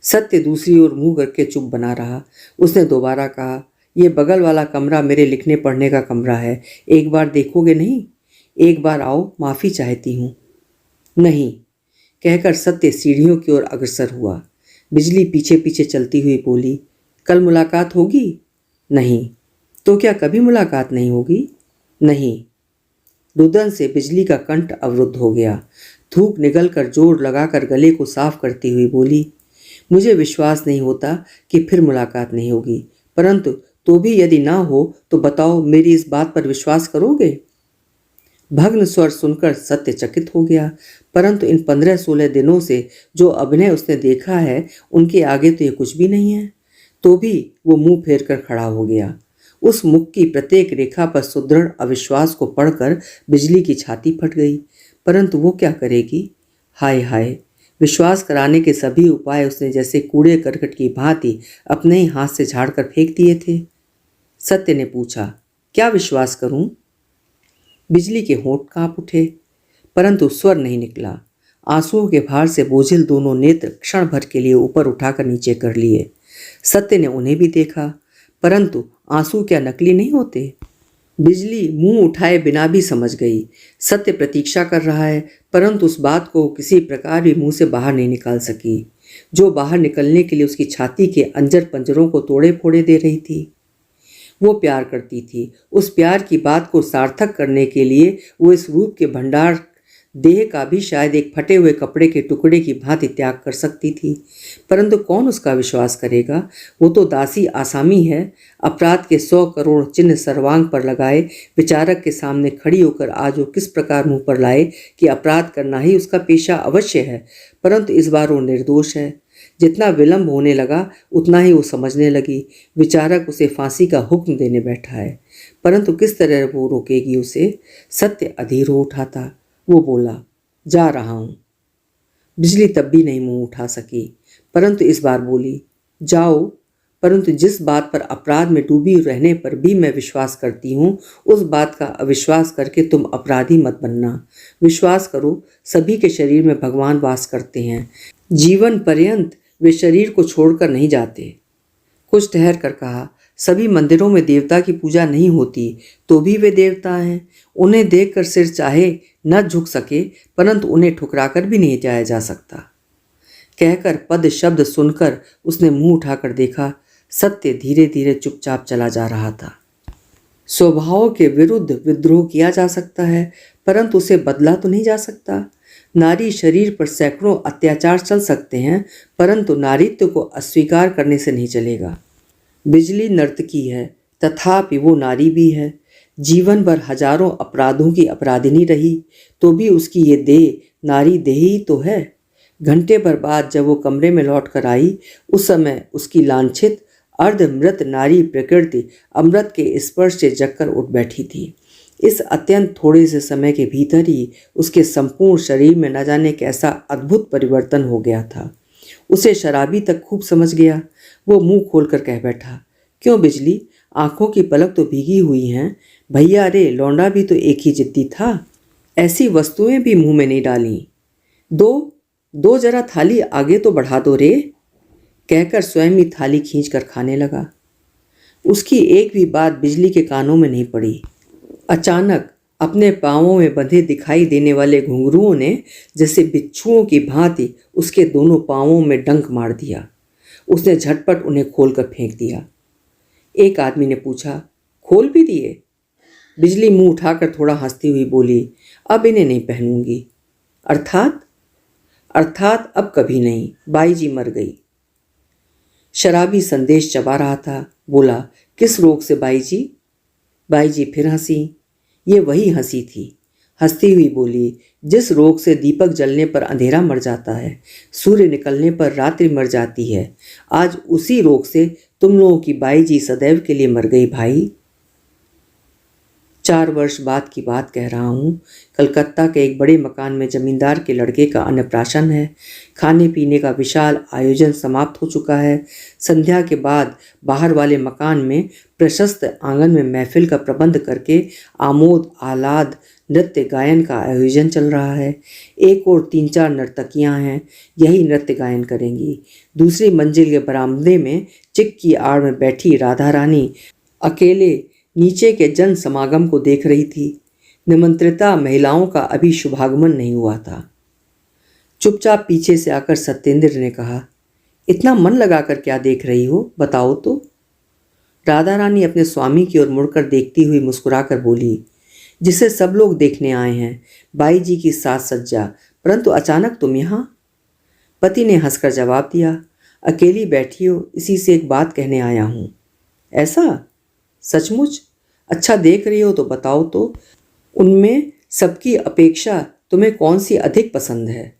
सत्य दूसरी ओर मुंह करके चुप बना रहा। उसने दोबारा कहा, ये बगल वाला कमरा मेरे लिखने पढ़ने का कमरा है, एक बार देखोगे नहीं? एक बार आओ, माफ़ी चाहती हूँ। नहीं, कहकर सत्य सीढ़ियों की ओर अग्रसर हुआ। बिजली पीछे पीछे चलती हुई बोली, कल मुलाकात होगी? नहीं। तो क्या कभी मुलाकात नहीं होगी? नहीं। रुदन से बिजली का कंठ अवरुद्ध हो गया। थूक निगलकर जोर लगाकर गले को साफ करती हुई बोली, मुझे विश्वास नहीं होता कि फिर मुलाकात नहीं होगी, परंतु तो भी यदि ना हो तो बताओ, मेरी इस बात पर विश्वास करोगे? भग्न स्वर सुनकर सत्य चकित हो गया, परंतु इन 15-16 दिनों से जो अभिनय उसने देखा है उनके आगे तो ये कुछ भी नहीं है। तो भी वो मुंह फेर कर खड़ा हो गया। उस मुख की प्रत्येक रेखा पर सुदृढ़ अविश्वास को पढ़कर बिजली की छाती फट गई, परंतु वो क्या करेगी? हाय हाय, विश्वास कराने के सभी उपाय उसने जैसे कूड़े करकट की भांति अपने ही हाथ से झाड़कर फेंक दिए थे। सत्य ने पूछा, क्या विश्वास करूं? बिजली के होंठ कांप उठे, परंतु स्वर नहीं निकला। आंसुओं के भार से बोझिल दोनों नेत्र क्षण भर के लिए ऊपर उठाकर नीचे कर लिए। सत्य ने उन्हें भी देखा, परंतु आंसू क्या नकली नहीं होते? बिजली मुंह उठाए बिना भी समझ गई। सत्य प्रतीक्षा कर रहा है, परंतु उस बात को किसी प्रकार भी मुंह से बाहर नहीं निकाल सकी, जो बाहर निकलने के लिए उसकी छाती के अंजर पंजरों को तोड़े फोड़े दे रही थी। वो प्यार करती थी। उस प्यार की बात को सार्थक करने के लिए वो इस रूप के भंडार देह का भी शायद एक फटे हुए कपड़े के टुकड़े की भांति त्याग कर सकती थी, परंतु कौन उसका विश्वास करेगा? वो तो दासी आसामी है। अपराध के 100 करोड़ चिन्ह सर्वांग पर लगाए विचारक के सामने खड़ी होकर आज वो किस प्रकार मुंह पर लाए कि अपराध करना ही उसका पेशा अवश्य है, परंतु इस बार वो निर्दोष है। जितना विलंब होने लगा उतना ही वो समझने लगी, विचारक उसे फांसी का हुक्म देने बैठा है, परंतु किस तरह वो रोकेगी उसे? सत्य अधीर हो उठा था। वो बोला, जा रहा हूँ। बिजली तब भी नहीं मुंह उठा सकी, परंतु इस बार बोली, जाओ, परंतु जिस बात पर अपराध में डूबी रहने पर भी मैं विश्वास करती हूँ, उस बात का अविश्वास करके तुम अपराधी मत बनना। विश्वास करो, सभी के शरीर में भगवान वास करते हैं। जीवन पर्यंत वे शरीर को छोड़कर नहीं जाते। कुछ ठहर कर कहा, सभी मंदिरों में देवता की पूजा नहीं होती, तो भी वे देवता हैं। उन्हें देखकर सिर चाहे न झुक सके, परंतु उन्हें ठुकराकर भी नहीं जाया जा सकता। कहकर पद शब्द सुनकर उसने मुंह उठाकर देखा। सत्य धीरे धीरे चुपचाप चला जा रहा था। स्वभाव के विरुद्ध विद्रोह किया जा सकता है, परंतु उसे बदला तो नहीं जा सकता। नारी शरीर पर सैकड़ों अत्याचार चल सकते हैं, परंतु नारीत्व को अस्वीकार करने से नहीं चलेगा। बिजली नर्तकी है, तथापि वो नारी भी है। जीवन भर हजारों अपराधों की अपराधिनी रही, तो भी उसकी ये देह नारी देह ही तो है। घंटे भर बाद जब वो कमरे में लौट कर आई, उस समय उसकी लांछित अर्धमृत नारी प्रकृति अमृत के स्पर्श से जगकर उठ बैठी थी। इस अत्यंत थोड़े से समय के भीतर ही उसके संपूर्ण शरीर में न जाने कैसा अद्भुत परिवर्तन हो गया था। उसे शराबी तक खूब समझ गया। वो मुंह खोलकर कह बैठा, क्यों बिजली, आंखों की पलक तो भीगी हुई हैं। भैया रे, लौंडा भी तो एक ही जिद्दी था, ऐसी वस्तुएं भी मुंह में नहीं डाली। दो दो जरा थाली आगे तो बढ़ा दो रे, कहकर स्वयं ही थाली खींचकर खाने लगा। उसकी एक भी बात बिजली के कानों में नहीं पड़ी। अचानक अपने पांवों में बंधे दिखाई देने वाले घुंघरुओं ने जैसे बिच्छुओं की भांति उसके दोनों पांवों में डंक मार दिया। उसने झटपट उन्हें खोलकर फेंक दिया। एक आदमी ने पूछा, खोल भी दिए? बिजली मुंह उठाकर थोड़ा हंसती हुई बोली, अब इन्हें नहीं पहनूंगी। अर्थात? अर्थात अब कभी नहीं, बाई जी मर गई। शराबी संदेश चबा रहा था। बोला, किस रोग से बाई जी? बाई जी फिर हंसी। ये वही हंसी थी। हंसती हुई बोली, जिस रोग से दीपक जलने पर अंधेरा मर जाता है, सूर्य निकलने पर रात्रि मर जाती है, आज उसी रोग से तुम लोगों की बाई जी सदैव के लिए मर गई भाई। 4 वर्ष बाद की बात कह रहा हूँ। कलकत्ता के एक बड़े मकान में जमींदार के लड़के का अन्नप्राशन है। खाने पीने का विशाल आयोजन समाप्त हो चुका है। संध्या के बाद बाहर वाले मकान में प्रशस्त आंगन में महफिल का प्रबंध करके आमोद आह्लाद नृत्य गायन का आयोजन चल रहा है। एक और 3-4 नर्तकियां हैं, यही नृत्य गायन करेंगी। दूसरी मंजिल के बरामदे में चिक की आड़ में बैठी राधा रानी अकेले नीचे के जन समागम को देख रही थी। निमंत्रिता महिलाओं का अभी शुभागमन नहीं हुआ था। चुपचाप पीछे से आकर सत्येंद्र ने कहा, इतना मन लगाकर क्या देख रही हो, बताओ तो। राधा रानी अपने स्वामी की ओर मुड़कर देखती हुई मुस्कुराकर बोली, जिसे सब लोग देखने आए हैं, बाई जी की साज सज्जा, परंतु अचानक तुम यहाँ। पति ने हंसकर जवाब दिया, अकेली बैठी हो, इसी से एक बात कहने आया हूँ। ऐसा? सचमुच? अच्छा देख रही हो तो बताओ तो, उनमें सबकी अपेक्षा तुम्हें कौन सी अधिक पसंद है?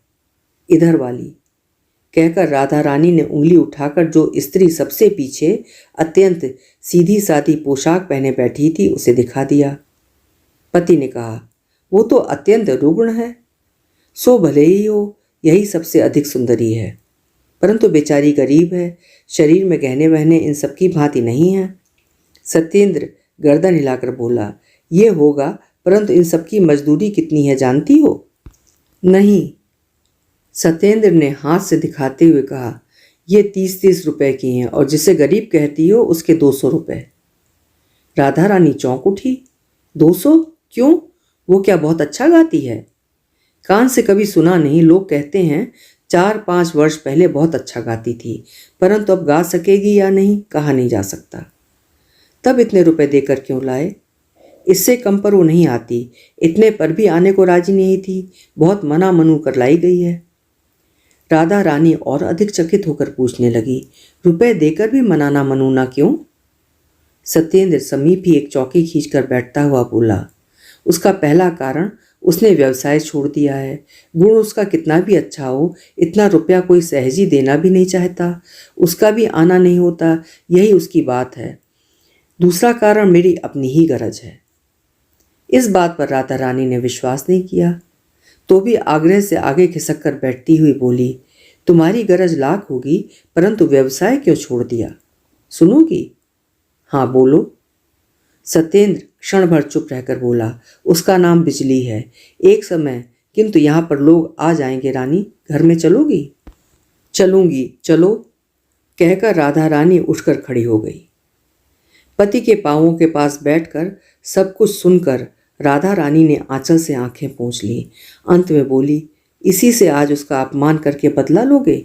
इधर वाली, कहकर राधा रानी ने उंगली उठाकर जो स्त्री सबसे पीछे अत्यंत सीधी सादी पोशाक पहने बैठी थी उसे दिखा दिया। पति ने कहा, वो तो अत्यंत रुग्ण है। सो भले ही हो, यही सबसे अधिक सुंदरी है, परंतु बेचारी गरीब है, शरीर में गहने वहने इन सबकी भांति नहीं है। सत्येंद्र गर्दन हिलाकर बोला, ये होगा, परंतु इन सबकी मजदूरी कितनी है जानती हो? नहीं। सत्येंद्र ने हाथ से दिखाते हुए कहा, ये 30-30 रुपए की हैं, और जिसे गरीब कहती हो उसके 200 रुपए। राधा रानी चौंक उठी, 200? क्यों? वो क्या बहुत अच्छा गाती है? कान से कभी सुना नहीं, लोग कहते हैं 4-5 वर्ष पहले बहुत अच्छा गाती थी, परंतु अब गा सकेगी या नहीं कहा नहीं जा सकता। तब इतने रुपए देकर क्यों लाए? इससे कम पर वो नहीं आती, इतने पर भी आने को राजी नहीं थी, बहुत मना मनू कर लाई गई है। राधा रानी और अधिक चकित होकर पूछने लगी, रुपए देकर भी मनाना मनूना क्यों? सत्येंद्र समीप ही एक चौकी खींचकर बैठता हुआ बोला, उसका पहला कारण, उसने व्यवसाय छोड़ दिया है। गुण उसका कितना भी अच्छा हो, इतना रुपया कोई सहजी देना भी नहीं चाहता, उसका भी आना नहीं होता, यही उसकी बात है। दूसरा कारण मेरी अपनी ही गरज है। इस बात पर राधा रानी ने विश्वास नहीं किया, तो भी आग्रह से आगे खिसक कर बैठती हुई बोली, तुम्हारी गरज लाख होगी, परंतु व्यवसाय क्यों छोड़ दिया? सुनोगी? हाँ बोलो। सत्येंद्र क्षण भर चुप रहकर बोला, उसका नाम बिजली है। एक समय किंतु यहाँ पर लोग आ जाएंगे रानी, घर में चलोगी? चलूंगी, चलो, कहकर राधा रानी उठकर खड़ी हो गई। पति के पांवों के पास बैठकर सब कुछ सुनकर राधा रानी ने आंचल से आंखें पोंछ ली। अंत में बोली, इसी से आज उसका अपमान करके बदला लोगे?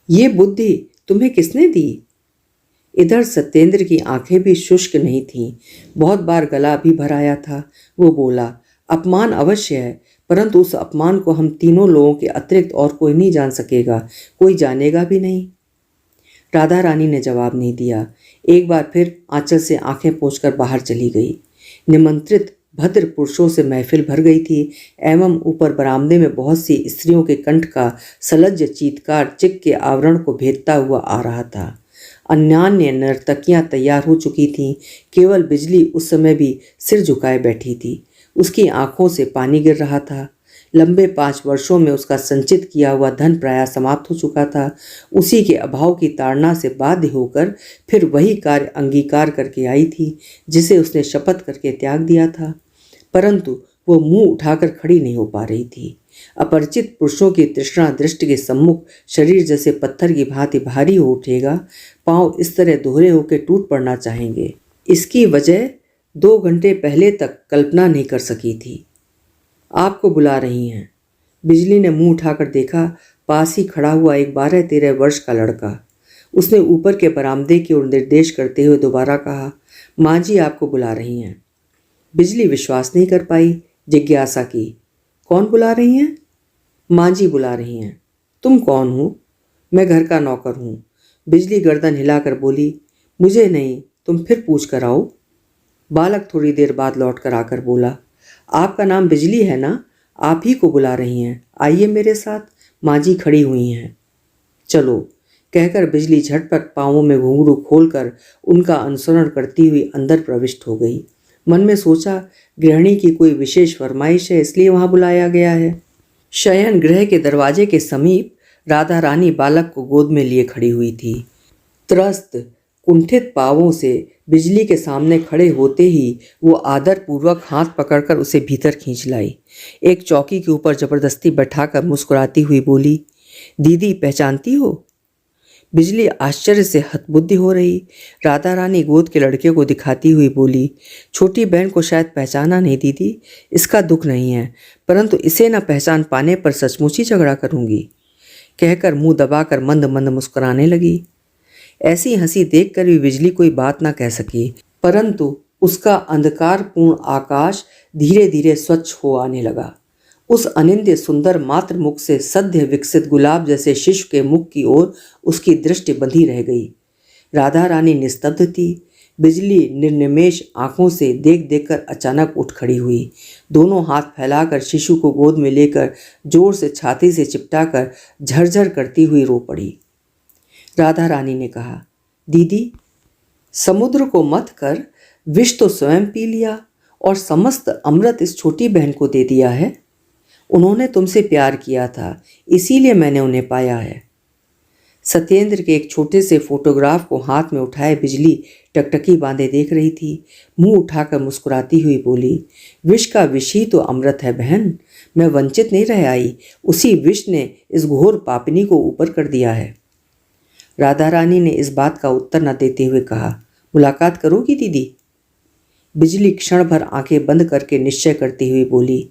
ये बुद्धि तुम्हें किसने दी? इधर सत्येंद्र की आंखें भी शुष्क नहीं थीं, बहुत बार गला भी भर आया था। वो बोला, अपमान अवश्य है, परंतु उस अपमान को हम तीनों लोगों के अतिरिक्त और कोई नहीं जान सकेगा, कोई जानेगा भी नहीं। राधा रानी ने जवाब नहीं दिया। एक बार फिर आंचल से आंखें पोंछकर बाहर चली गई। निमंत्रित भद्र पुरुषों से महफिल भर गई थी एवं ऊपर बरामदे में बहुत सी स्त्रियों के कंठ का सलज्ज चीत्कार चिक के आवरण को भेदता हुआ आ रहा था। अन्यान्य नर्तकियां तैयार हो चुकी थीं, केवल बिजली उस समय भी सिर झुकाए बैठी थी। उसकी आंखों से पानी गिर रहा था। लंबे 5 वर्षों में उसका संचित किया हुआ धन प्राय समाप्त हो चुका था। उसी के अभाव की ताड़ना से बाध्य होकर फिर वही कार्य अंगीकार करके आई थी जिसे उसने शपथ करके त्याग दिया था, परंतु वो मुंह उठाकर खड़ी नहीं हो पा रही थी। अपरिचित पुरुषों की तृष्णा दृष्टि के सम्मुख शरीर जैसे पत्थर की भांति भारी हो उठेगा, पांव इस तरह दोहरे होकर टूट पड़ना चाहेंगे। इसकी वजह 2 घंटे पहले तक कल्पना नहीं कर सकी थी। आपको बुला रही हैं। बिजली ने मुंह उठाकर देखा, पास ही खड़ा हुआ एक 12-13 वर्ष का लड़का। उसने ऊपर के बरामदे की ओर निर्देश करते हुए दोबारा कहा, माँ जी आपको बुला रही हैं। बिजली विश्वास नहीं कर पाई, जिज्ञासा की, कौन बुला रही हैं? माँ जी बुला रही हैं। तुम कौन हो? मैं घर का नौकर हूँ। बिजली गर्दन हिलाकर बोली, मुझे नहीं, तुम फिर पूछ कर आओ। बालक थोड़ी देर बाद लौट कर आकर बोला, आपका नाम बिजली है ना? आप ही को बुला रही हैं, आइए मेरे साथ, माँ जी खड़ी हुई हैं। चलो, कहकर बिजली झटपट पाँवों में घुंघरू खोलकर उनका अनुसरण करती हुई अंदर प्रविष्ट हो गई। मन में सोचा, गृहिणी की कोई विशेष फरमाइश है इसलिए वहां बुलाया गया है। शयन गृह के दरवाजे के समीप राधा रानी बालक को गोद में लिए खड़ी हुई थी। त्रस्त कुंठित पांवों से बिजली के सामने खड़े होते ही वो आदरपूर्वक हाथ पकड़कर उसे भीतर खींच लाई। एक चौकी के ऊपर जबरदस्ती बैठाकर मुस्कुराती हुई बोली, दीदी पहचानती हो? बिजली आश्चर्य से हतबुद्धि हो रही। राधा रानी गोद के लड़के को दिखाती हुई बोली, छोटी बहन को शायद पहचाना नहीं दीदी, इसका दुख नहीं है, परंतु इसे न पहचान पाने पर सचमुच ही झगड़ा करूंगी, कहकर मुंह दबाकर मंद मंद मुस्कुराने लगी। ऐसी हंसी देखकर भी बिजली कोई बात ना कह सकी, परंतु उसका अंधकारपूर्ण आकाश धीरे धीरे स्वच्छ हो आने लगा। उस अनिंद्य सुंदर मात्र मुख से सद्य विकसित गुलाब जैसे शिशु के मुख की ओर उसकी दृष्टि बंधी रह गई। राधा रानी निस्तब्ध थी। बिजली निर्निमेष आंखों से देख देखकर अचानक उठ खड़ी हुई। दोनों हाथ फैलाकर शिशु को गोद में लेकर जोर से छाती से चिपटाकर झरझर करती हुई रो पड़ी। राधा रानी ने कहा, दीदी समुद्र को मथ कर विष तो स्वयं पी लिया और समस्त अमृत इस छोटी बहन को दे दिया है। उन्होंने तुमसे प्यार किया था, इसीलिए मैंने उन्हें पाया है। सत्येंद्र के एक छोटे से फोटोग्राफ को हाथ में उठाए बिजली टकटकी बांधे देख रही थी। मुंह उठाकर मुस्कुराती हुई बोली, विष का विष ही तो अमृत है बहन, मैं वंचित नहीं रह आई, उसी विष ने इस घोर पापिनी को ऊपर कर दिया है। राधा रानी ने इस बात का उत्तर न देते हुए कहा, मुलाकात करोगी दीदी? बिजली क्षण भर आंखें बंद करके निश्चय करती हुई बोली,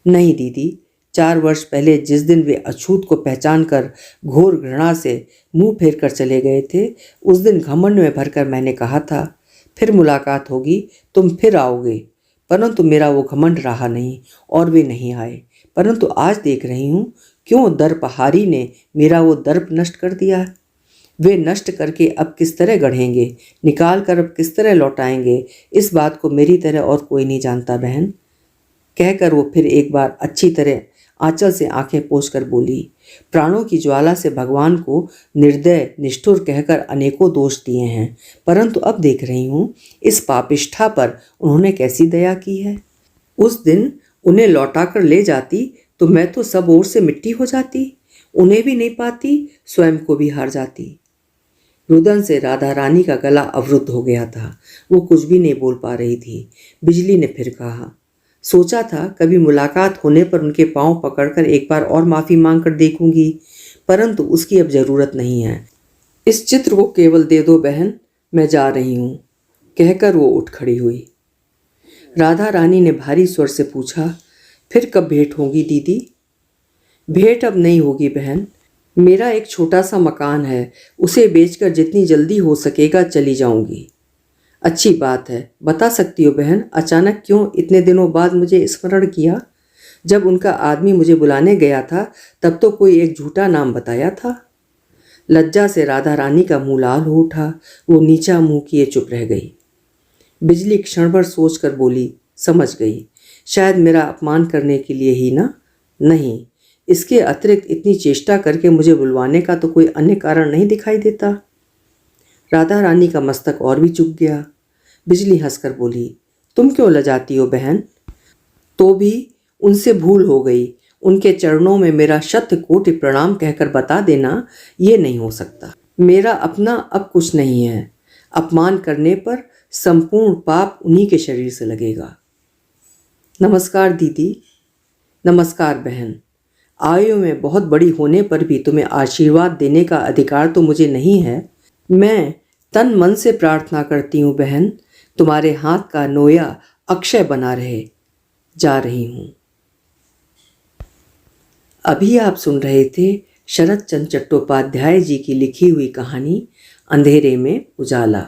नहीं दीदी, 4 वर्ष पहले जिस दिन वे अछूत को पहचान कर घोर घृणा से मुंह फेर कर चले गए थे, उस दिन घमंड में भरकर मैंने कहा था, फिर मुलाकात होगी, तुम फिर आओगे, परंतु मेरा वो घमंड रहा नहीं और वे नहीं आए। परंतु आज देख रही हूँ क्यों दर्पहारी ने मेरा वो दर्प नष्ट कर दिया। वे नष्ट करके अब किस तरह गढ़ेंगे, निकाल कर अब किस तरह लौटाएंगे, इस बात को मेरी तरह और कोई नहीं जानता बहन, कहकर वो फिर एक बार अच्छी तरह आंचल से आंखें पोंछकर बोली, प्राणों की ज्वाला से भगवान को निर्दय निष्ठुर कहकर अनेकों दोष दिए हैं, परंतु अब देख रही हूँ इस पापिष्ठा पर उन्होंने कैसी दया की है। उस दिन उन्हें लौटाकर ले जाती तो मैं तो सब ओर से मिट्टी हो जाती, उन्हें भी नहीं पाती, स्वयं को भी हार जाती। रुदन से राधा रानी का गला अवरुद्ध हो गया था, वो कुछ भी नहीं बोल पा रही थी। बिजली ने फिर कहा, सोचा था कभी मुलाकात होने पर उनके पांव पकड़कर एक बार और माफ़ी मांग कर देखूंगी, परंतु उसकी अब ज़रूरत नहीं है। इस चित्र को केवल दे दो बहन, मैं जा रही हूँ, कहकर वो उठ खड़ी हुई। राधा रानी ने भारी स्वर से पूछा, फिर कब भेंट होगी दीदी? भेंट अब नहीं होगी बहन, मेरा एक छोटा सा मकान है, उसे बेचकर जितनी जल्दी हो सकेगा चली जाऊंगी। अच्छी बात है, बता सकती हो बहन, अचानक क्यों इतने दिनों बाद मुझे स्मरण किया? जब उनका आदमी मुझे बुलाने गया था तब तो कोई एक झूठा नाम बताया था। लज्जा से राधा रानी का मुंह लाल हो उठा, वो नीचा मुंह किए चुप रह गई। बिजली क्षण भर सोच कर बोली, समझ गई, शायद मेरा अपमान करने के लिए ही ना? नहीं, इसके अतिरिक्त इतनी चेष्टा करके मुझे बुलवाने का तो कोई अन्य कारण नहीं दिखाई देता। राधा रानी का मस्तक और भी झुक गया। बिजली हंसकर बोली, तुम क्यों लजाती हो बहन? तो भी उनसे भूल हो गई, उनके चरणों में मेरा शत कोटि प्रणाम कहकर बता देना, ये नहीं हो सकता। मेरा अपना अब कुछ नहीं है, अपमान करने पर संपूर्ण पाप उन्हीं के शरीर से लगेगा। नमस्कार दीदी। नमस्कार बहन। आयु में बहुत बड़ी होने पर भी तुम्हें आशीर्वाद देने का अधिकार तो मुझे नहीं है। मैं तन मन से प्रार्थना करती हूँ बहन, तुम्हारे हाथ का नोया अक्षय बना रहे। जा रही हूँ। अभी आप सुन रहे थे शरत चंद्र चट्टोपाध्याय जी की लिखी हुई कहानी अंधेरे में उजाला।